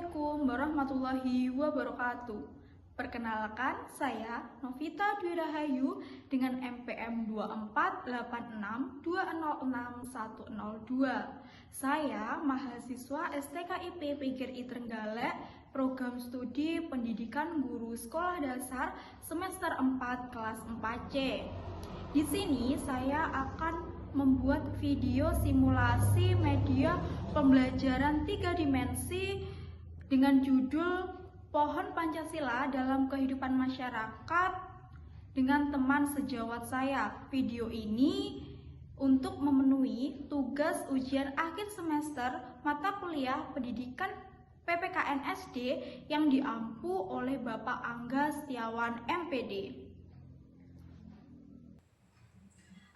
Assalamualaikum warahmatullahi wabarakatuh. Perkenalkan, saya Novita Dwi Rahayu dengan MPM 24862060102. Saya mahasiswa STKIP PGRI Trenggalek, Program Studi Pendidikan Guru Sekolah Dasar semester 4 kelas 4C. Di sini saya akan membuat video simulasi media pembelajaran 3 dimensi dengan judul Pohon Pancasila dalam Kehidupan Masyarakat dengan teman sejawat saya. Video ini untuk memenuhi tugas ujian akhir semester mata kuliah pendidikan PPKN SD yang diampu oleh Bapak Angga Setiawan MPD.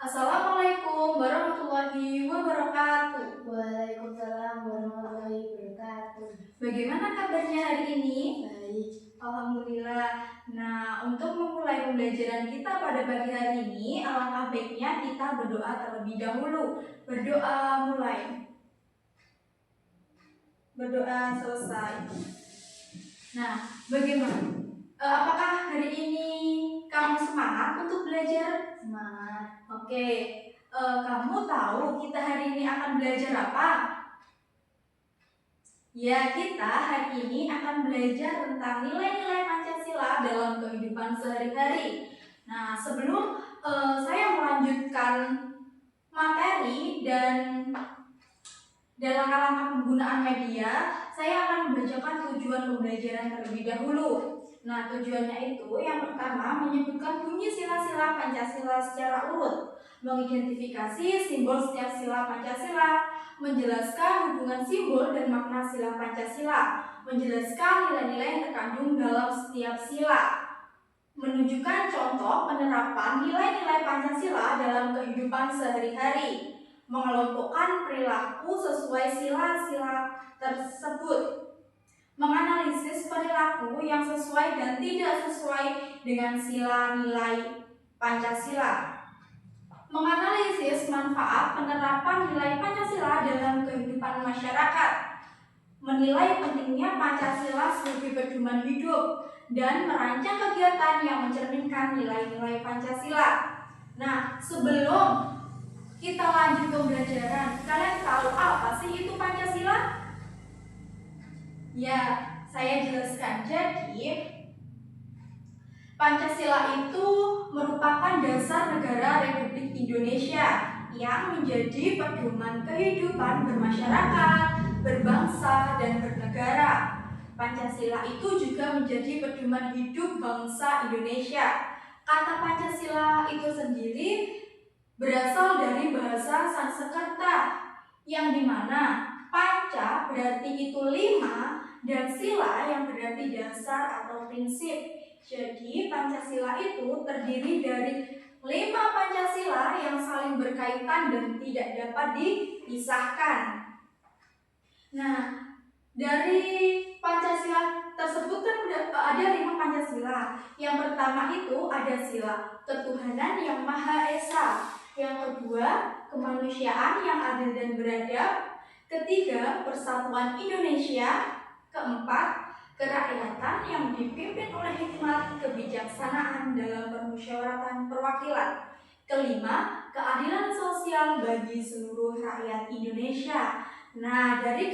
Assalamualaikum warahmatullahi wabarakatuh. Waalaikumsalam warahmatullahi wabarakatuh. Bagaimana kabarnya hari ini? Baik. Alhamdulillah. Nah, untuk memulai pembelajaran kita pada pagi hari ini, alangkah baiknya kita berdoa terlebih dahulu. Berdoa mulai. Berdoa selesai. Nah, bagaimana? Apakah hari ini kamu semangat untuk belajar? Semangat. Oke, kamu tahu kita hari ini akan belajar apa? Ya, kita hari ini akan belajar tentang nilai-nilai Pancasila dalam kehidupan sehari-hari. Nah, sebelum saya melanjutkan materi dan langkah-langkah penggunaan media, saya akan membacakan tujuan pembelajaran terlebih dahulu. Nah, tujuannya itu yang pertama menyebutkan bunyi sila-sila Pancasila secara urut, mengidentifikasi simbol setiap sila Pancasila, menjelaskan hubungan simbol dan makna sila Pancasila, menjelaskan nilai-nilai yang terkandung dalam setiap sila, menunjukkan contoh penerapan nilai-nilai Pancasila dalam kehidupan sehari-hari, mengelompokkan perilaku sesuai sila-sila tersebut, menganalisis perilaku yang sesuai dan tidak sesuai dengan sila nilai Pancasila, menganalisis manfaat penerapan nilai Pancasila dalam kehidupan masyarakat, menilai pentingnya Pancasila sebagai pedoman hidup, dan merancang kegiatan yang mencerminkan nilai-nilai Pancasila. Nah, sebelum kita lanjut ke pembelajaran, kalian tahu apa sih itu Pancasila? Ya, saya jelaskan. Jadi, Pancasila itu merupakan dasar negara Republik Indonesia yang menjadi pedoman kehidupan bermasyarakat, berbangsa, dan bernegara. Pancasila itu juga menjadi pedoman hidup bangsa Indonesia. Kata Pancasila itu sendiri berasal dari bahasa Sanskerta, yang dimana panca berarti itu 5 dan sila yang berarti dasar atau prinsip. Jadi Pancasila itu terdiri dari 5 Pancasila yang saling berkaitan dan tidak dapat dipisahkan. Nah, dari Pancasila tersebut kan ada 5 Pancasila. Yang pertama itu ada sila ketuhanan yang Maha Esa. Yang kedua, kemanusiaan yang adil dan beradab. Ketiga, persatuan Indonesia. Keempat, kerakyatan yang dipimpin oleh hikmat kebijaksanaan dalam permusyawaratan perwakilan. Kelima, keadilan sosial bagi seluruh rakyat Indonesia. Nah, dari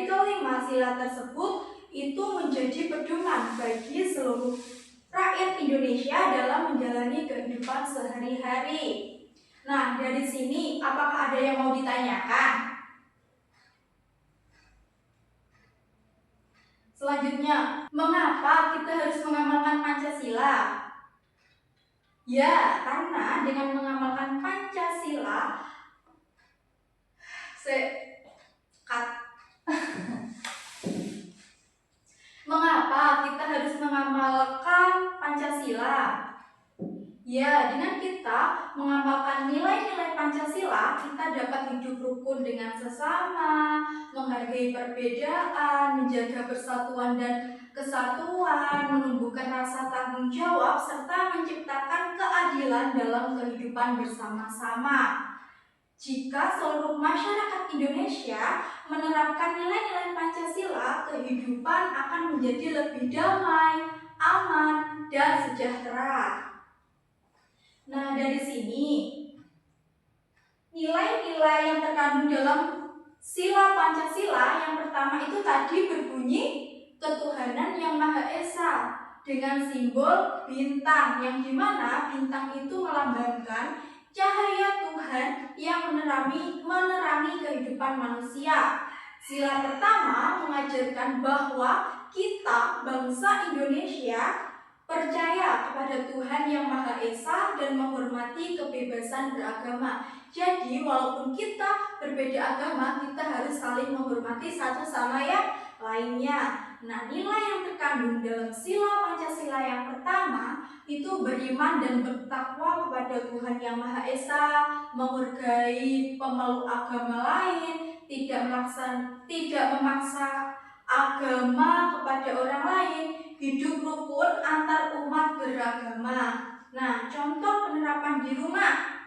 kelima sila tersebut itu menjadi pedoman bagi seluruh rakyat Indonesia dalam menjalani kehidupan sehari-hari. Nah, dari sini apakah ada yang mau ditanyakan? Selanjutnya, mengapa kita harus mengamalkan Pancasila? Ya, karena dengan mengamalkan Pancasila, mengapa kita harus mengamalkan Pancasila? Ya, dengan kita mengamalkan nilai-nilai Pancasila, kita dapat hidup rukun dengan sesama, menghargai perbedaan, menjaga persatuan dan kesatuan, menumbuhkan rasa tanggung jawab, serta menciptakan keadilan dalam kehidupan bersama-sama. Jika seluruh masyarakat Indonesia menerapkan nilai-nilai Pancasila, kehidupan akan menjadi lebih damai, aman, dan sejahtera. Nah, dari sini nilai-nilai yang terkandung dalam sila Pancasila yang pertama itu tadi berbunyi ketuhanan yang Maha Esa dengan simbol bintang, yang dimana bintang itu melambangkan cahaya Tuhan yang menerangi kehidupan manusia. Sila pertama mengajarkan bahwa kita bangsa Indonesia percaya kepada Tuhan yang Maha Esa dan menghormati kebebasan beragama. Jadi walaupun kita berbeda agama, kita harus saling menghormati satu sama yang lainnya. Nah, nilai yang terkandung dalam sila Pancasila yang pertama itu beriman dan bertakwa kepada Tuhan yang Maha Esa, menghargai pemeluk agama lain, tidak memaksa agama kepada orang lain, hidup rukun antar umat beragama. Nah, contoh penerapan di rumah.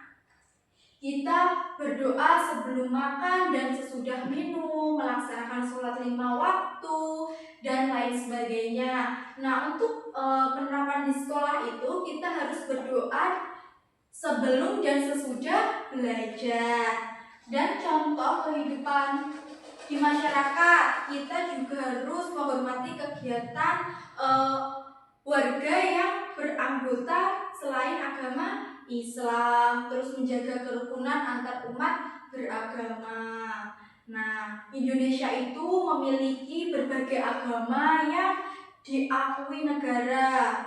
Kita berdoa sebelum makan dan sesudah minum, melaksanakan sholat 5 waktu, dan lain sebagainya. Nah, untuk penerapan di sekolah itu kita harus berdoa sebelum dan sesudah belajar. Dan contoh kehidupan di masyarakat, kita juga harus menghormati kegiatan warga yang beranggota selain agama Islam, terus menjaga kerukunan antar umat beragama. Nah, Indonesia itu memiliki berbagai agama yang diakui negara.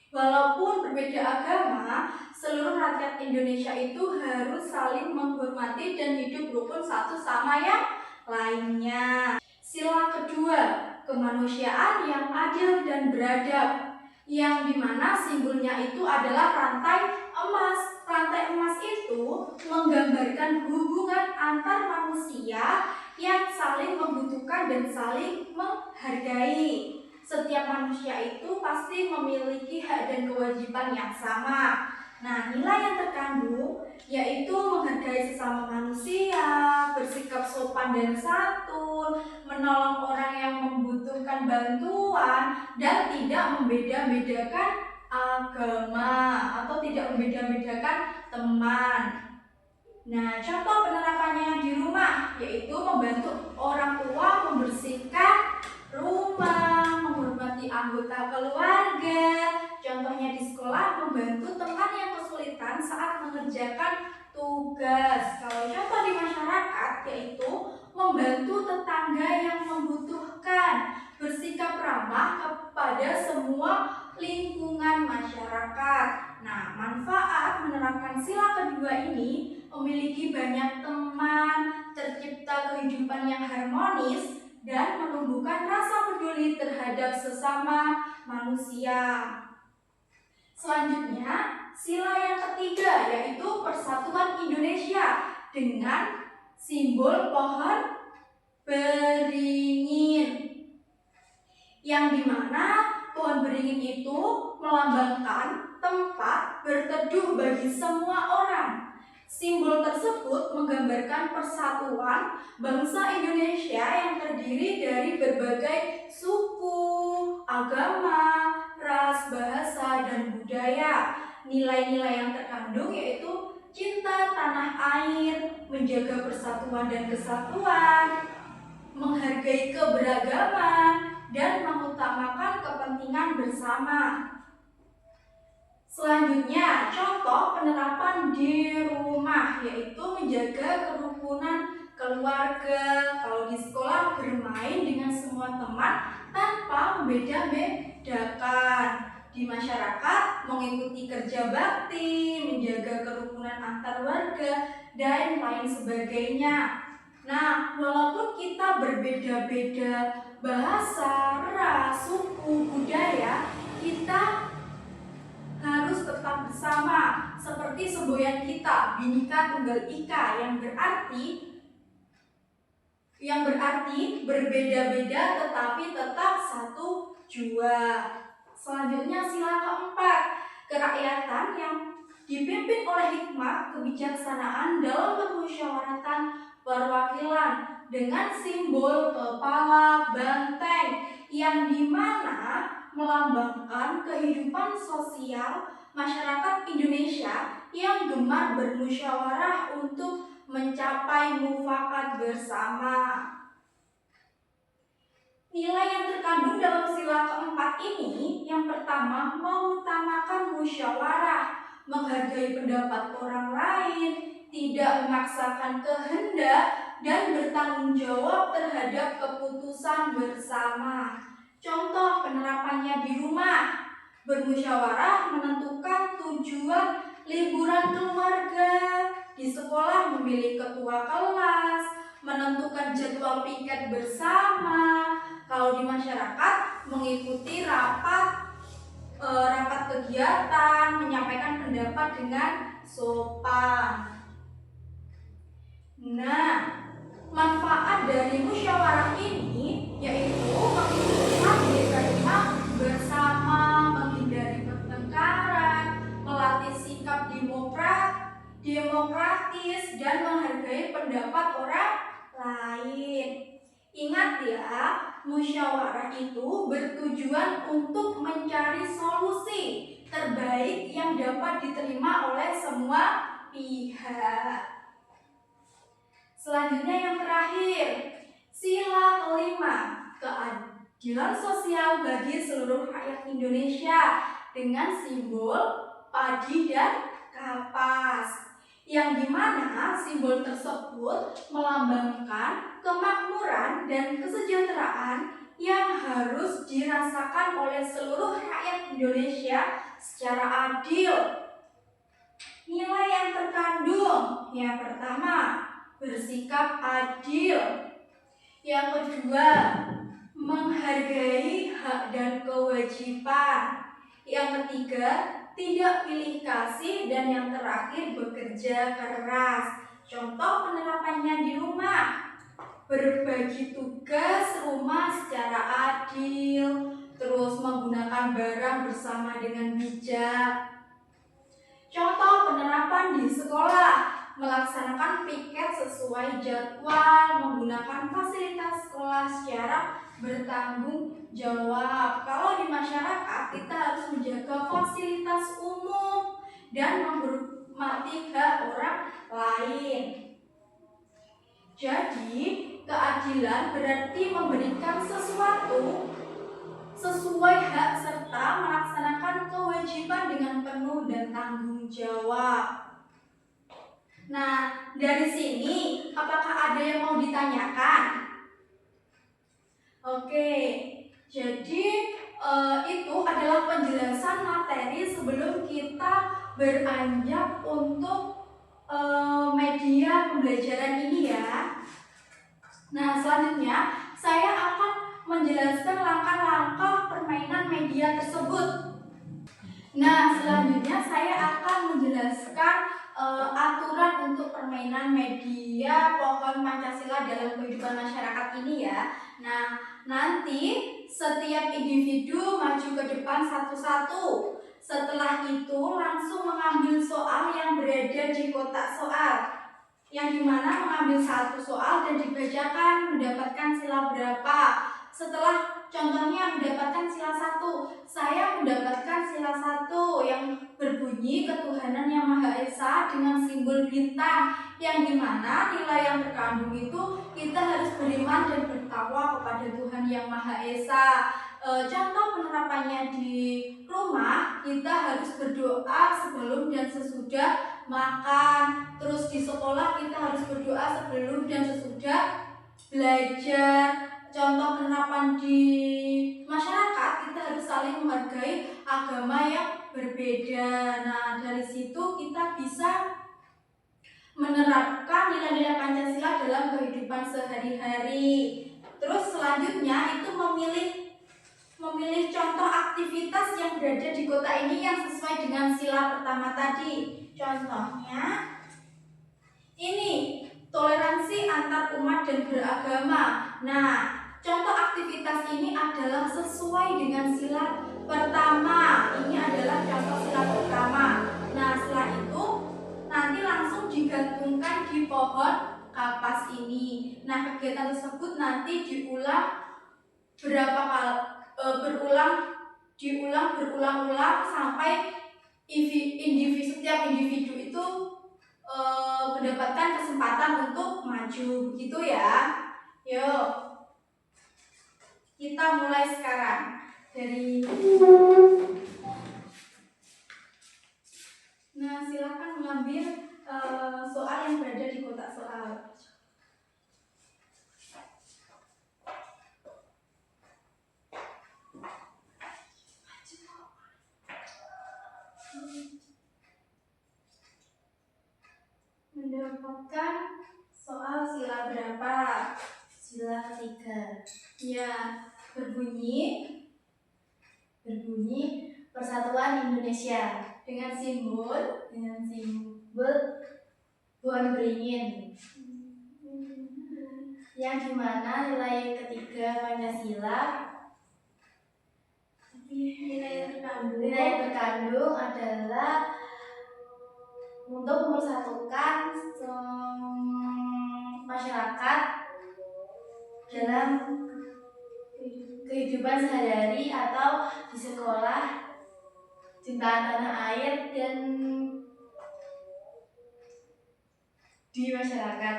Walaupun berbeda agama, seluruh rakyat Indonesia itu harus saling menghormati dan hidup rukun satu sama yang lainnya. Sila kedua, kemanusiaan yang adil dan beradab, yang dimana simbolnya itu adalah rantai emas. Rantai emas itu menggambarkan hubungan antar manusia yang saling membutuhkan dan saling menghargai. Setiap manusia itu pasti memiliki hak dan kewajiban yang sama. Nah, nilai yang terkandung yaitu menghargai sesama manusia, bersikap sopan dan santun, menolong orang yang membutuhkan bantuan, dan tidak membeda-bedakan agama atau tidak membeda-bedakan teman. Nah, contoh penerapannya di rumah yaitu membantu orang tua membersihkan rumah, menghormati anggota keluarga. Contohnya di sekolah, membantu teman yang kesulitan saat mengerjakan tugas. Kalau contoh di masyarakat yaitu membantu tetangga yang membutuhkan, bersikap ramah kepada semua lingkungan masyarakat. Nah, manfaat menerapkan sila kedua ini memiliki banyak teman, tercipta kehidupan yang harmonis, dan menumbuhkan rasa peduli terhadap sesama manusia. Selanjutnya, sila yang ketiga yaitu Persatuan Indonesia dengan simbol pohon beringin, yang dimana pohon beringin itu melambangkan tempat berteduh bagi semua orang. Simbol tersebut menggambarkan persatuan bangsa Indonesia yang terdiri dari berbagai suku, agama, ras, bahasa, dan budaya. Nilai-nilai yang terkandung yaitu cinta tanah air, menjaga persatuan dan kesatuan, menghargai keberagaman, dan mengutamakan kepentingan bersama. Selanjutnya, contoh penerapan di rumah yaitu menjaga kerukunan keluarga. Kalau di sekolah, bermain dengan semua teman tanpa membeda-bedakan. Di masyarakat, mengikuti kerja bakti, menjaga kerukunan antar warga, dan lain sebagainya. Nah, walaupun kita berbeda-beda bahasa, ras, suku, budaya, kita harus tetap bersama seperti semboyan kita Bhinneka Tunggal Ika, yang berarti berbeda-beda tetapi tetap satu jua. Selanjutnya sila keempat, kerakyatan yang dipimpin oleh hikmah kebijaksanaan dalam permusyawaratan perwakilan dengan simbol kepala bangsa. yang dimana melambangkan kehidupan sosial masyarakat Indonesia yang gemar bermusyawarah untuk mencapai mufakat bersama. Nilai yang terkandung dalam sila keempat ini, yang pertama, mengutamakan musyawarah, menghargai pendapat orang lain, tidak memaksakan kehendak, dan bertanggung jawab terhadap keputusan bersama. Contoh penerapannya di rumah, bermusyawarah menentukan tujuan liburan keluarga, di sekolah memilih ketua kelas, menentukan jadwal piket bersama. Kalau di masyarakat mengikuti rapat kegiatan, menyampaikan pendapat dengan sopan. Nah, manfaat dari musyawarah ini yaitu mengumpulkan diterima bersama, menghindari pertengkaran, melatih sikap demokratis, dan menghargai pendapat orang lain. Ingat ya, musyawarah itu bertujuan untuk mencari solusi terbaik yang dapat diterima oleh semua pihak. Selanjutnya yang terakhir, sila kelima, keadilan sosial bagi seluruh rakyat Indonesia dengan simbol padi dan kapas, yang dimana simbol tersebut melambangkan kemakmuran dan kesejahteraan yang harus dirasakan oleh seluruh rakyat Indonesia secara adil. Nilai yang terkandung, yang pertama, bersikap adil. Yang kedua, menghargai hak dan kewajiban. Yang ketiga, tidak pilih kasih. Dan yang terakhir, bekerja keras. Contoh penerapannya di rumah, berbagi tugas rumah secara adil, terus menggunakan barang bersama dengan bijak. Contoh penerapan di sekolah, melaksanakan piket sesuai jadwal, menggunakan fasilitas sekolah secara bertanggung jawab. Kalau di masyarakat, kita harus menjaga fasilitas umum dan menghormati hak orang lain. Jadi, keadilan berarti memberikan sesuatu sesuai hak serta melaksanakan kewajiban dengan penuh dan tanggung jawab. Nah, dari sini apakah ada yang mau ditanyakan? Oke, jadi itu adalah penjelasan materi sebelum kita beranjak untuk media pembelajaran ini ya. Nah, selanjutnya saya akan menjelaskan langkah-langkah permainan media tersebut. Nah, selanjutnya saya akan menjelaskan aturan untuk permainan media pohon Pancasila dalam kehidupan masyarakat ini ya. Nah, nanti setiap individu maju ke depan satu-satu. Setelah itu langsung mengambil soal yang berada di kotak soal, yang dimana mengambil satu soal dan dibacakan mendapatkan sila berapa. Setelah contohnya mendapatkan sila 1, saya mendapatkan sila 1 yang berbunyi ketuhanan yang Maha Esa dengan simbol bintang, yang dimana nilai yang terkandung itu kita harus beriman dan bertakwa kepada Tuhan yang Maha Esa. Contoh penerapannya di rumah, kita harus berdoa sebelum dan sesudah makan. Terus di sekolah kita harus berdoa sebelum dan sesudah belajar. Contoh penerapan di masyarakat, kita harus saling menghargai agama yang berbeda. Nah, dari situ kita bisa menerapkan nilai-nilai Pancasila dalam kehidupan sehari-hari. Terus selanjutnya itu memilih contoh aktivitas yang berada di kota ini yang sesuai dengan sila pertama tadi. Contohnya ini, toleransi antar umat dan beragama. Nah, contoh aktivitas ini adalah sesuai dengan sila pertama. Ini adalah contoh sila pertama. Nah, setelah itu nanti langsung digantungkan di pohon kapas ini. Nah, kegiatan tersebut nanti diulang berapa kali berulang-ulang sampai setiap individu itu mendapatkan kesempatan untuk maju, begitu ya. Yuk, kita mulai sekarang dari. Nah, silakan mengambil soal yang berada di kotak soal. Mendapatkan soal sila berapa? Sila ketiga. Ya, berbunyi Persatuan Indonesia dengan simbol pohon beringin, yang dimana nilai ketiga Pancasila nilai terkandung adalah untuk mempersatukan masyarakat dalam kehidupan sehari-hari atau di sekolah, cintaan tanah air, dan di masyarakat.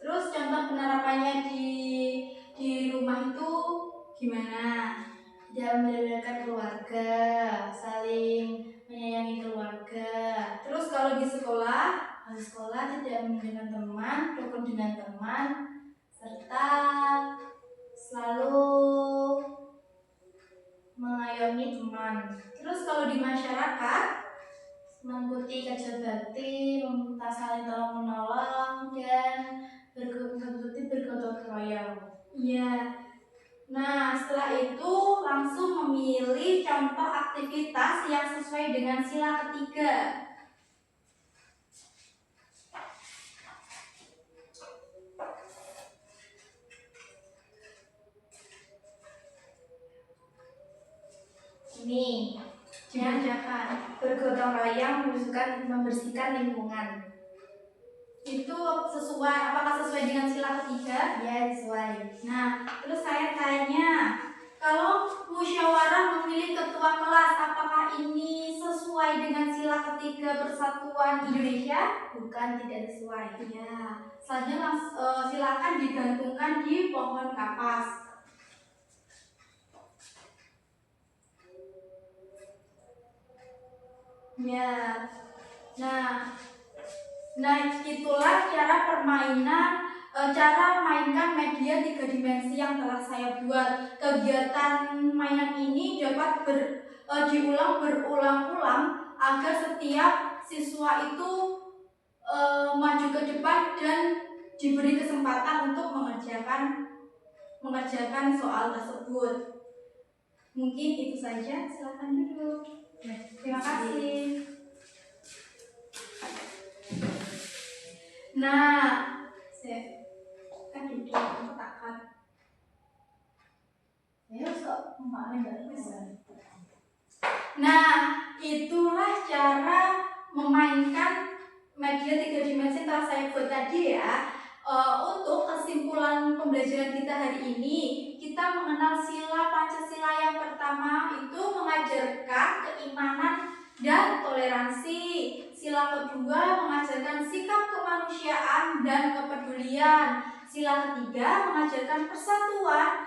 Terus contoh penerapannya di rumah itu gimana? Dalam menjalankan keluarga, saling menyayangi keluarga. Terus kalau di sekolah, Tidak meninggalkan teman, rukun dengan teman, serta selalu mengayomi teman. terus kalau di masyarakat, Mengikuti kerja bakti, saling tolong menolong, dan bergotong royong. iya. Nah, setelah itu langsung memilih contoh aktivitas yang sesuai dengan sila ketiga. Ini Dikerjakan. bergotong royong membersihkan lingkungan. Itu sesuai, apakah sesuai dengan sila ketiga? Ya, sesuai. Nah, terus saya tanya, kalau musyawarah memilih ketua kelas, apakah ini sesuai dengan sila ketiga Persatuan Indonesia? Bukan, tidak sesuai. Ya, selanjutnya silakan digantungkan di pohon kapas. Ya, nah itulah cara mainkan media 3 dimensi yang telah saya buat. Kegiatan mainan ini dapat diulang berulang-ulang agar setiap siswa itu maju ke depan dan diberi kesempatan untuk mengerjakan soal tersebut. Mungkin itu saja, silakan duduk. Terima kasih. Nah, saya kan duduk kotakan. Ya, kok enggak bisa. Nah, itulah cara memainkan media 3 dimensi yang telah saya buat tadi ya. Untuk kesimpulan pembelajaran kita hari ini, kita mengenal sila Pancasila. Yang pertama itu mengajarkan keimanan dan toleransi. Sila kedua mengajarkan sikap kemanusiaan dan kepedulian. Sila ketiga mengajarkan persatuan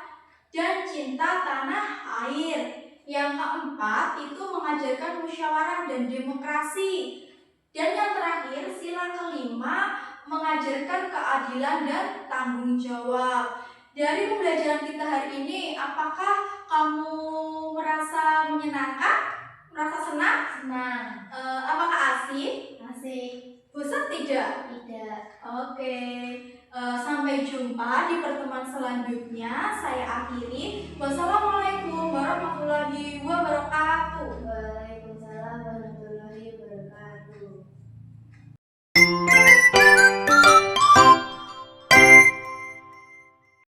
dan cinta tanah air. Yang keempat itu mengajarkan musyawarah dan demokrasi. Dan yang terakhir, sila kelima mengajarkan keadilan dan tanggung jawab. Dari pembelajaran kita hari ini, apakah kamu merasa menyenangkan? Merasa senang? Senang. Apakah asik? Asik. Bosan tidak? Tidak. Oke. Sampai jumpa di pertemuan selanjutnya. Saya akhiri. Wassalamualaikum warahmatullahi wabarakatuh. Waalaikumsalam warahmatullahi wabarakatuh.